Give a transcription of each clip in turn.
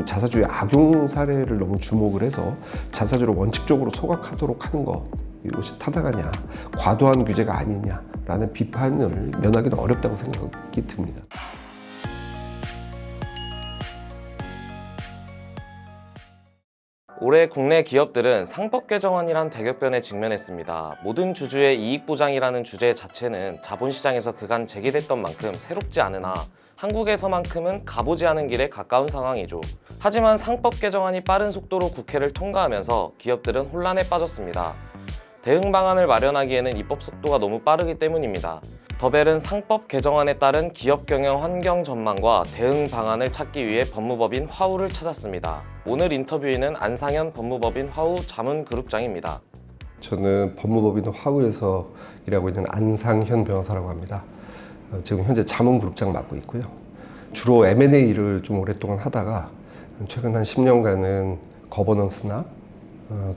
자꾸 자사주의 악용 사례를 너무 주목을 해서 자사주를 원칙적으로 소각하도록 하는 것, 이것이 타당하냐, 과도한 규제가 아니냐라는 비판을 면하기는 어렵다고 생각이 듭니다. 올해 국내 기업들은 상법 개정안이란 대격변에 직면했습니다. 모든 주주의 이익 보장이라는 주제 자체는 자본시장에서 그간 제기됐던 만큼 새롭지 않으나 한국에서만큼은 가보지 않은 길에 가까운 상황이죠. 하지만 상법 개정안이 빠른 속도로 국회를 통과하면서 기업들은 혼란에 빠졌습니다. 대응 방안을 마련하기에는 입법 속도가 너무 빠르기 때문입니다. 더벨은 상법 개정안에 따른 기업 경영 환경 전망과 대응 방안을 찾기 위해 법무법인 화우를 찾았습니다. 오늘 인터뷰인은 안상현 법무법인 화우 자문그룹장입니다. 저는 법무법인 화우에서 일하고 있는 안상현 변호사라고 합니다. 지금 현재 자문그룹장 맡고 있고요. 주로 M&A를 좀 오랫동안 하다가 최근 한 10년간은 거버넌스나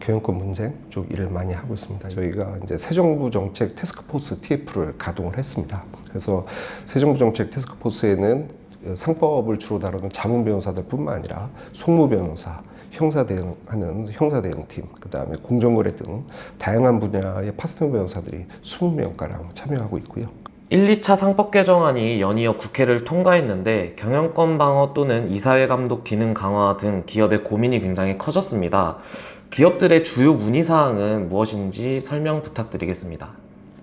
경영권 분쟁 쪽 일을 많이 하고 있습니다. 저희가 이제 새정부 정책 태스크포스 TF를 가동을 했습니다. 그래서 새정부 정책 태스크포스에는 상법을 주로 다루는 자문 변호사들뿐만 아니라 송무 변호사, 형사 대응하는 형사 대응팀, 그다음에 공정거래 등 다양한 분야의 파트너 변호사들이 20명가량 참여하고 있고요. 1, 2차 상법 개정안이 연이어 국회를 통과했는데 경영권 방어 또는 이사회 감독 기능 강화 등 기업의 고민이 굉장히 커졌습니다. 기업들의 주요 문의사항은 무엇인지 설명 부탁드리겠습니다.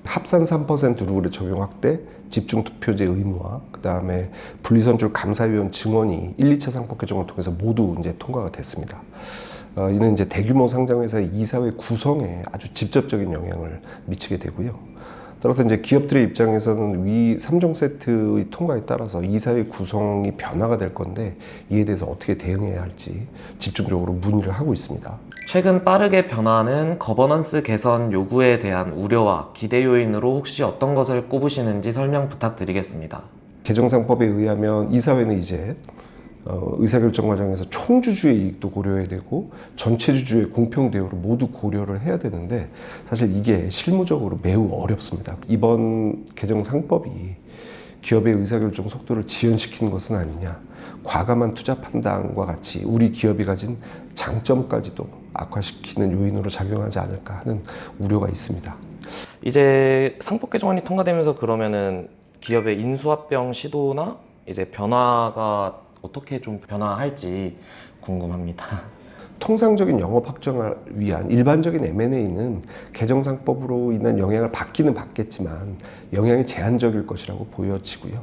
합산 3% 룰의 적용 확대, 집중투표제 의무화, 그 다음에 분리선출 감사위원 증언이 1, 2차 상법 개정을 통해서 모두 이제 통과가 됐습니다. 이는 이제 대규모 상장회사의 이사회 구성에 아주 직접적인 영향을 미치게 되고요. 따라서 이제 기업들의 입장에서는 위 3종 세트의 통과에 따라서 이사회 구성이 변화가 될 건데 이에 대해서 어떻게 대응해야 할지 집중적으로 문의를 하고 있습니다. 최근 빠르게 변화하는 거버넌스 개선 요구에 대한 우려와 기대 요인으로 혹시 어떤 것을 꼽으시는지 설명 부탁드리겠습니다. 개정상법에 의하면 이사회는 이제 의사결정 과정에서 총주주의 이익도 고려해야 되고 전체 주주의 공평 대우를 모두 고려를 해야 되는데 사실 이게 실무적으로 매우 어렵습니다. 이번 개정상법이 기업의 의사결정 속도를 지연시키는 것은 아니냐, 과감한 투자 판단과 같이 우리 기업이 가진 장점까지도 악화시키는 요인으로 작용하지 않을까 하는 우려가 있습니다. 이제 상법 개정안이 통과되면서 그러면은 기업의 인수합병 시도나 이제 변화가 어떻게 좀 변화할지 궁금합니다. 통상적인 영업 확정을 위한 일반적인 M&A는 개정상법으로 인한 영향을 받기는 받겠지만 영향이 제한적일 것이라고 보여지고요.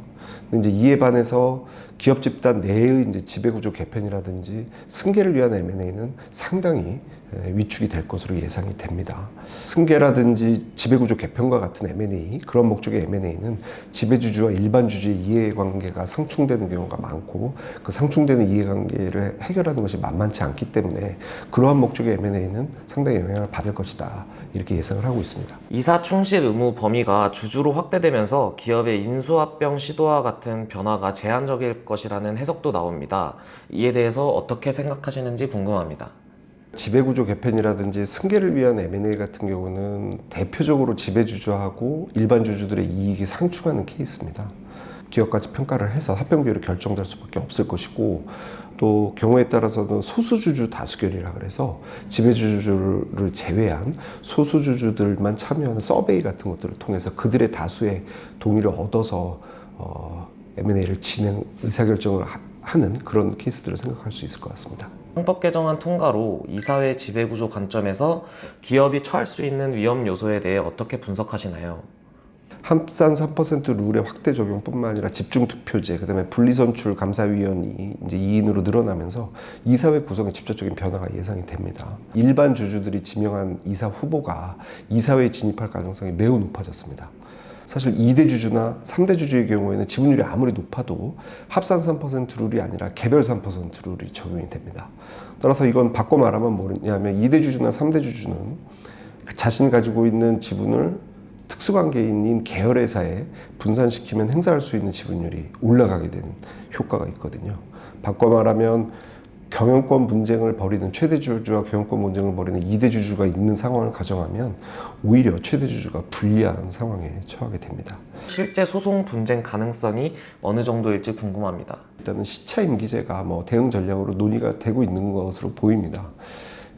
근데 이제 이에 반해서 기업 집단 내의 이제 지배구조 개편이라든지 승계를 위한 M&A는 상당히 위축이 될 것으로 예상이 됩니다. 승계라든지 지배구조 개편과 같은 M&A, 그런 목적의 M&A는 지배주주와 일반 주주의 이해관계가 상충되는 경우가 많고 그 상충되는 이해관계를 해결하는 것이 만만치 않기 때문에 그러한 목적의 M&A는 상당히 영향을 받을 것이다, 이렇게 예상을 하고 있습니다. 이사 충실 의무 범위가 주주로 확대되면서 기업의 인수합병 시도와 같은 변화가 제한적일 것이라는 해석도 나옵니다. 이에 대해서 어떻게 생각하시는지 궁금합니다. 지배구조 개편이라든지 승계를 위한 M&A 같은 경우는 대표적으로 지배주주하고 일반 주주들의 이익이 상충하는 케이스입니다. 기업가치 평가를 해서 합병비율이 결정될 수밖에 없을 것이고 또 경우에 따라서는 소수주주 다수결이라 그래서 지배주주를 제외한 소수주주들만 참여하는 서베이 같은 것들을 통해서 그들의 다수의 동의를 얻어서 M&A를 의사결정을 하는 그런 케이스들을 생각할 수 있을 것 같습니다. 상법 개정안 통과로 이사회 지배구조 관점에서 기업이 처할 수 있는 위험 요소에 대해 어떻게 분석하시나요? 합산 3% 룰의 확대 적용뿐만 아니라 집중투표제, 그다음에 분리선출 감사위원이 이제 2인으로 늘어나면서 이사회 구성에 직접적인 변화가 예상이 됩니다. 일반 주주들이 지명한 이사 후보가 이사회에 진입할 가능성이 매우 높아졌습니다. 사실 2대 주주나 3대 주주의 경우에는 지분율이 아무리 높아도 합산 3% 룰이 아니라 개별 3% 룰이 적용이 됩니다. 따라서 이건 바꿔 말하면 뭐냐면 2대 주주나 3대 주주는 자신이 가지고 있는 지분을 특수관계인인 계열회사에 분산시키면 행사할 수 있는 지분율이 올라가게 되는 효과가 있거든요. 바꿔 말하면 경영권 분쟁을 벌이는 최대 주주와 경영권 분쟁을 벌이는 2대 주주가 있는 상황을 가정하면 오히려 최대 주주가 불리한 상황에 처하게 됩니다. 실제 소송 분쟁 가능성이 어느 정도일지 궁금합니다. 일단은 시차 임기제가 대응 전략으로 논의가 되고 있는 것으로 보입니다.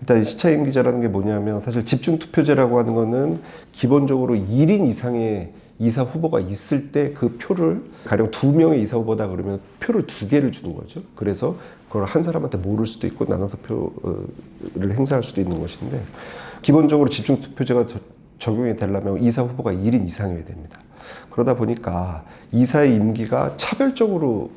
일단 시차 임기제라는 게 뭐냐면 사실 집중 투표제라고 하는 거는 기본적으로 1인 이상의 이사 후보가 있을 때 그 표를 가령 2명의 이사 후보다 그러면 표를 2개를 주는 거죠. 그래서 그걸 한 사람한테 모를 수도 있고 나눠서 표를 행사할 수도 있는 것인데 기본적으로 집중 투표제가 적용이 되려면 이사 후보가 1인 이상이어야 됩니다. 그러다 보니까 이사의 임기가 차별적으로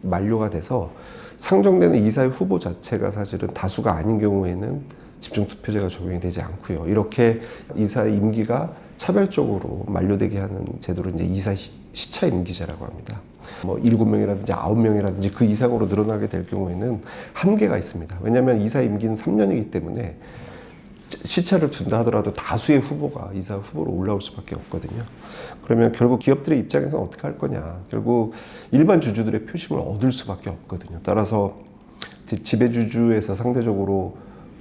만료가 돼서 상정되는 이사의 후보 자체가 사실은 다수가 아닌 경우에는 집중투표제가 적용이 되지 않고요. 이렇게 이사의 임기가 차별적으로 만료되게 하는 제도를 이제 이사 시차 임기제라고 합니다. 7명이라든지 9명이라든지 그 이상으로 늘어나게 될 경우에는 한계가 있습니다. 왜냐하면 이사 임기는 3년이기 때문에 시차를 둔다 하더라도 다수의 후보가 이사 후보로 올라올 수밖에 없거든요. 그러면 결국 기업들의 입장에서는 어떻게 할 거냐. 결국 일반 주주들의 표심을 얻을 수밖에 없거든요. 따라서 지배주주에서 상대적으로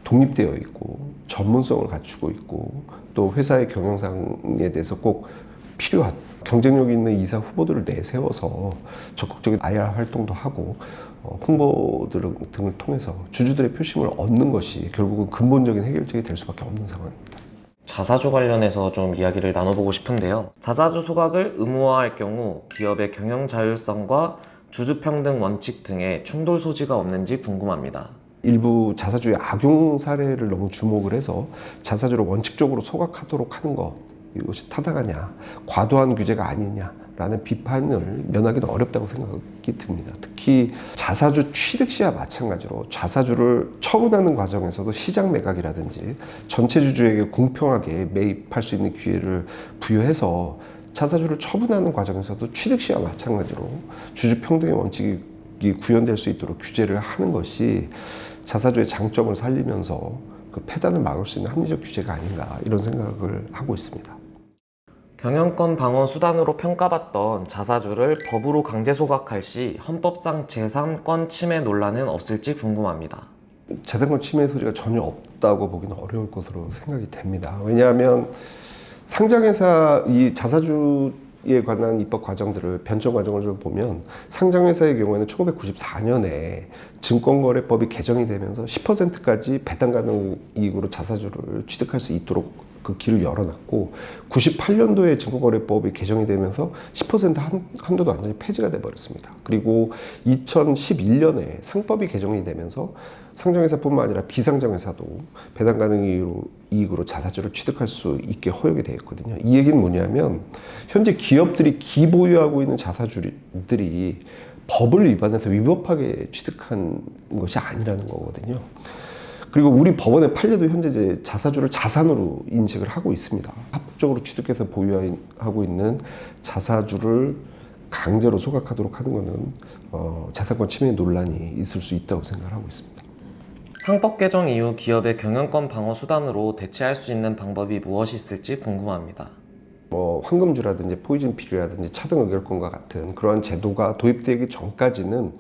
독립되어 있고 전문성을 갖추고 있고 또 회사의 경영상에 대해서 꼭 필요한 경쟁력 있는 이사 후보들을 내세워서 적극적인 IR 활동도 하고 홍보 등을 통해서 주주들의 표심을 얻는 것이 결국은 근본적인 해결책이 될 수밖에 없는 상황입니다. 자사주 관련해서 좀 이야기를 나눠보고 싶은데요. 자사주 소각을 의무화할 경우 기업의 경영 자율성과 주주평등 원칙 등의 충돌 소지가 없는지 궁금합니다. 일부 자사주의 악용 사례를 너무 주목을 해서 자사주를 원칙적으로 소각하도록 하는 것 이것이 타당하냐, 과도한 규제가 아니냐라는 비판을 면하기는 어렵다고 생각이 듭니다. 특히 자사주 취득 시와 마찬가지로 자사주를 처분하는 과정에서도 시장 매각이라든지 전체 주주에게 공평하게 매입할 수 있는 기회를 부여해서 자사주를 처분하는 과정에서도 취득 시와 마찬가지로 주주 평등의 원칙이 구현될 수 있도록 규제를 하는 것이 자사주의 장점을 살리면서 그 폐단을 막을 수 있는 합리적 규제가 아닌가 이런 생각을 하고 있습니다. 경영권 방어 수단으로 평가받던 자사주를 법으로 강제 소각할 시 헌법상 재산권 침해 논란은 없을지 궁금합니다. 재산권 침해 소지가 전혀 없다고 보기는 어려울 것으로 생각이 됩니다. 왜냐하면 상장회사 이 자사주에 관한 입법 과정들을 변경 과정을 좀 보면 상장회사의 경우에는 1994년에 증권거래법이 개정이 되면서 10%까지 배당 가능 이익으로 자사주를 취득할 수 있도록 그 길을 열어놨고 98년도에 증권거래법이 개정이 되면서 10% 한도도 완전히 폐지가 돼버렸습니다. 그리고 2011년에 상법이 개정이 되면서 상장회사뿐만 아니라 비상장회사도 배당 가능 이익으로 자사주를 취득할 수 있게 허용이 되었거든요. 이 얘기는 뭐냐면 현재 기업들이 기보유하고 있는 자사주들이 법을 위반해서 위법하게 취득한 것이 아니라는 거거든요. 그리고 우리 법원의 판례도 현재 이제 자사주를 자산으로 인식을 하고 있습니다. 합법적으로 취득해서 보유하고 있는 자사주를 강제로 소각하도록 하는 것은 자산권 침해 논란이 있을 수 있다고 생각을 하고 있습니다. 상법 개정 이후 기업의 경영권 방어 수단으로 대체할 수 있는 방법이 무엇이 있을지 궁금합니다. 황금주라든지 포이즌필이라든지 차등 의결권과 같은 그러한 제도가 도입되기 전까지는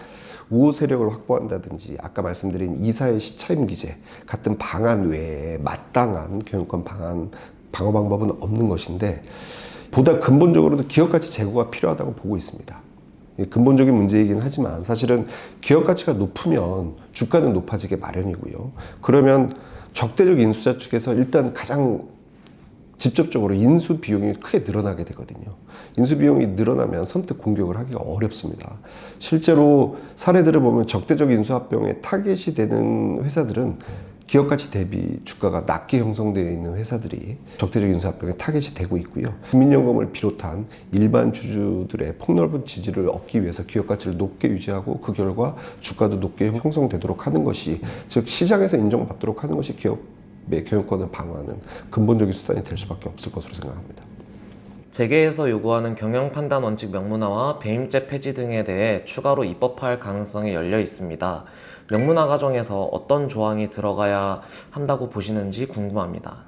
우호 세력을 확보한다든지 아까 말씀드린 이사의 시차임 기제 같은 방안 외에 마땅한 경영권 방어 방법은 없는 것인데 보다 근본적으로도 기업 가치 제고가 필요하다고 보고 있습니다. 근본적인 문제이긴 하지만 사실은 기업 가치가 높으면 주가는 높아지게 마련이고요. 그러면 적대적 인수자 측에서 일단 가장 직접적으로 인수 비용이 크게 늘어나게 되거든요. 인수 비용이 늘어나면 선뜻 공격을 하기가 어렵습니다. 실제로 사례들을 보면 적대적 인수합병에 타겟이 되는 회사들은 기업 가치 대비 주가가 낮게 형성되어 있는 회사들이 적대적 인수합병에 타겟이 되고 있고요. 국민연금을 비롯한 일반 주주들의 폭넓은 지지를 얻기 위해서 기업 가치를 높게 유지하고 그 결과 주가도 높게 형성되도록 하는 것이 즉 시장에서 인정받도록 하는 것이 기업의 경영권을 방어하는 근본적인 수단이 될 수밖에 없을 것으로 생각합니다. 재계에서 요구하는 경영 판단 원칙 명문화와 배임죄 폐지 등에 대해 추가로 입법할 가능성이 열려 있습니다. 명문화 과정에서 어떤 조항이 들어가야 한다고 보시는지 궁금합니다.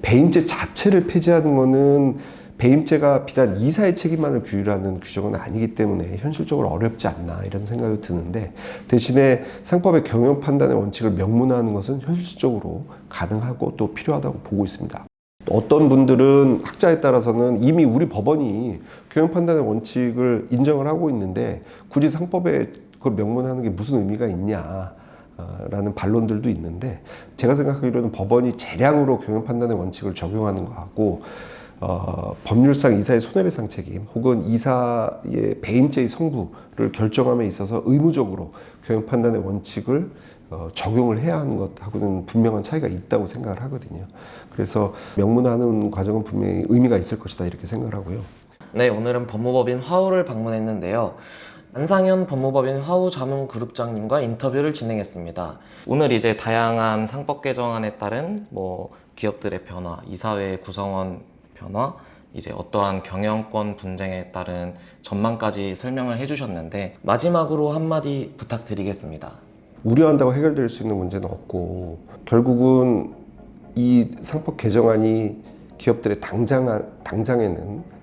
배임죄 자체를 폐지하는 것은 배임죄가 비단 이사의 책임만을 규율하는 규정은 아니기 때문에 현실적으로 어렵지 않나 이런 생각이 드는데, 대신에 상법의 경영 판단의 원칙을 명문화하는 것은 현실적으로 가능하고 또 필요하다고 보고 있습니다. 어떤 분들은 학자에 따라서는 이미 우리 법원이 경영 판단의 원칙을 인정을 하고 있는데 굳이 상법에 그걸 명문화하는 게 무슨 의미가 있냐 라는 반론들도 있는데, 제가 생각하기로는 법원이 재량으로 경영 판단의 원칙을 적용하는 것하고 법률상 이사의 손해배상 책임 혹은 이사의 배임죄의 성부를 결정함에 있어서 의무적으로 경영 판단의 원칙을 적용을 해야 하는 것하고는 분명한 차이가 있다고 생각을 하거든요. 그래서 명문화하는 과정은 분명히 의미가 있을 것이다 이렇게 생각을 하고요. 네, 오늘은 법무법인 화우를 방문했는데요. 안상현 법무법인 화우 자문그룹장님과 인터뷰를 진행했습니다. 오늘 이제 다양한 상법 개정안에 따른 기업들의 변화, 이사회 구성원 변화, 이제 어떠한 경영권 분쟁에 따른 전망까지 설명을 해주셨는데, 마지막으로 한마디 부탁드리겠습니다. 우려한다고 해결될 수 있는 문제는 없고, 결국은 이 상법 개정안이 기업들의 당장에는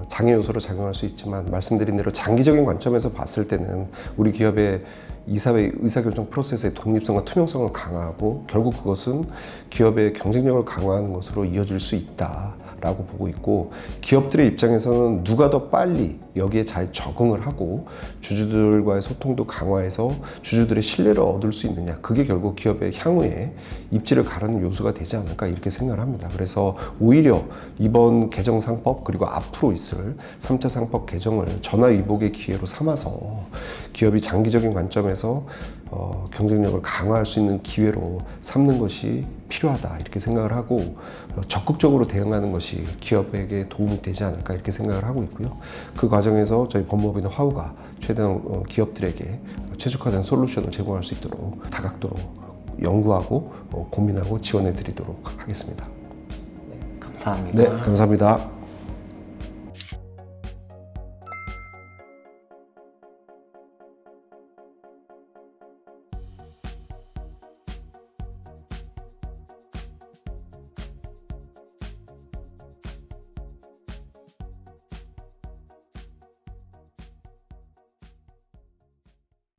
장애 요소로 작용할 수 있지만, 말씀드린 대로 장기적인 관점에서 봤을 때는 우리 기업의 이사회 의사결정 프로세스의 독립성과 투명성을 강화하고 결국 그것은 기업의 경쟁력을 강화하는 것으로 이어질 수 있다라고 보고 있고, 기업들의 입장에서는 누가 더 빨리 여기에 잘 적응을 하고 주주들과의 소통도 강화해서 주주들의 신뢰를 얻을 수 있느냐, 그게 결국 기업의 향후에 입지를 가르는 요소가 되지 않을까 이렇게 생각을 합니다. 그래서 오히려 이번 개정 상법 그리고 앞으로 있을 3차 상법 개정을 전화위복의 기회로 삼아서 기업이 장기적인 관점에서 경쟁력을 강화할 수 있는 기회로 삼는 것이 필요하다 이렇게 생각을 하고, 적극적으로 대응하는 것이 기업에게 도움이 되지 않을까 이렇게 생각을 하고 있고요. 그 과정에서 저희 법무법인 화우가 최대한 기업들에게 최적화된 솔루션을 제공할 수 있도록 다각도로 연구하고 고민하고 지원해 드리도록 하겠습니다. 감사합니다. 네, 감사합니다.